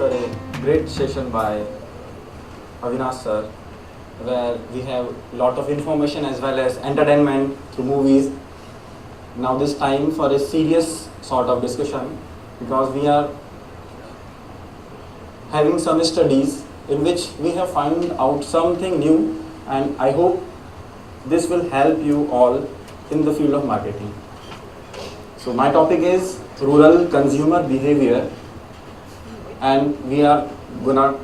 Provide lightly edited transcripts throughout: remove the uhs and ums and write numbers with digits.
after a great session by Avinash sir, where we have a lot of information as well as entertainment through movies. Now this time for a serious sort of discussion, because we are having some studies in which we have found out something new, and I hope this will help you all in the field of marketing. So my topic is rural consumer behavior, and we are gonna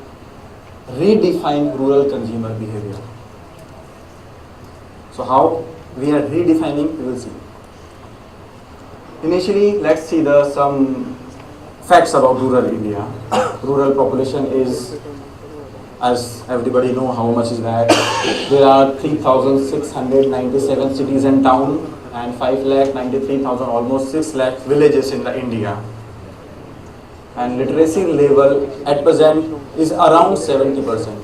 redefine rural consumer behavior. So how we are redefining, we will see. Initially, let's see some facts about rural India. Rural population is, as everybody know, how much is that? There are 3,697 cities and towns and 5,93,000, almost 6 lakh villages in the India. And literacy level at present is around 70%.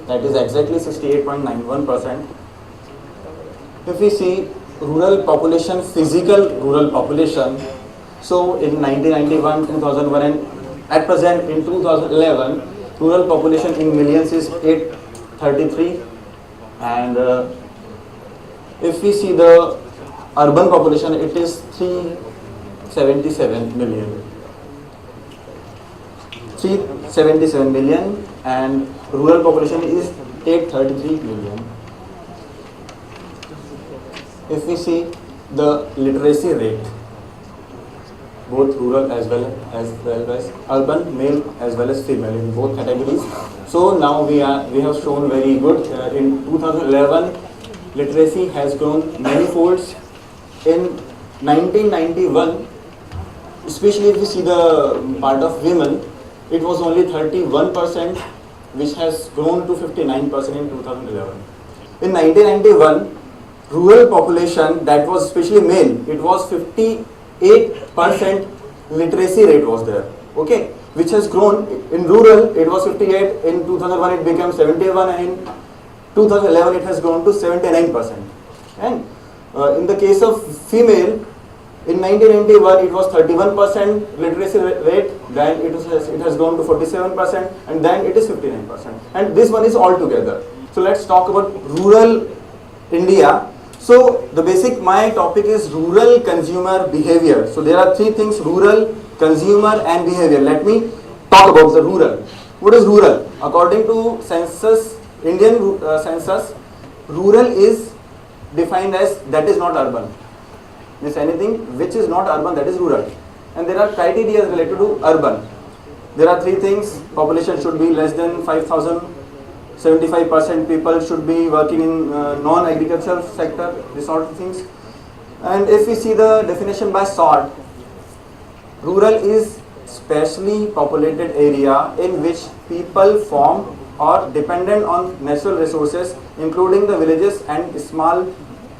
That is exactly 68.91%. If we see rural population, physical rural population, so in 1991, 2001 and at present in 2011, rural population in millions is 833, and if we see the urban population, it is 377 million. 377 million, and rural population is 833 million. If we see the literacy rate, both rural as well as urban, male as well as female, in both categories. So now we have shown very good. In 2011, literacy has grown many folds. In 1991, especially if we see the part of women, it was only 31%, which has grown to 59% in 2011. In 1991, rural population, that was especially male, it was 58% literacy rate was there, okay, which has grown. In rural it was 58, in 2001 it became 71, and in 2011 it has grown to 79%. And in the case of female, in 1991 it was 31% literacy rate, then it has grown to 47%, and then it is 59%. And this one is all together. So let's talk about rural India. So the basic, my topic is rural consumer behavior. So there are three things: rural, consumer and behavior. Let me talk about the rural. What is rural? According to census, Indian census, rural is defined as that is not urban. Means anything which is not urban, that is rural. And there are criteria related to urban. There are three things: population should be less than 5,000. 75% people should be working in non-agricultural sector, these sort of things. And if we see the definition by SWOT, rural is sparsely populated area in which people form or dependent on natural resources, including the villages and small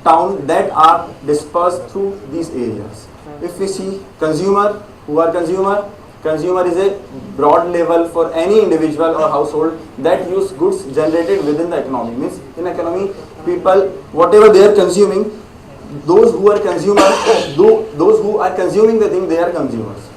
towns that are dispersed through these areas. If we see consumer, who are consumer? Consumer is a broad label for any individual or household that use goods generated within the economy. Means in economy, people, whatever they are consuming, those who are consumers, those who are consuming the thing, they are consumers.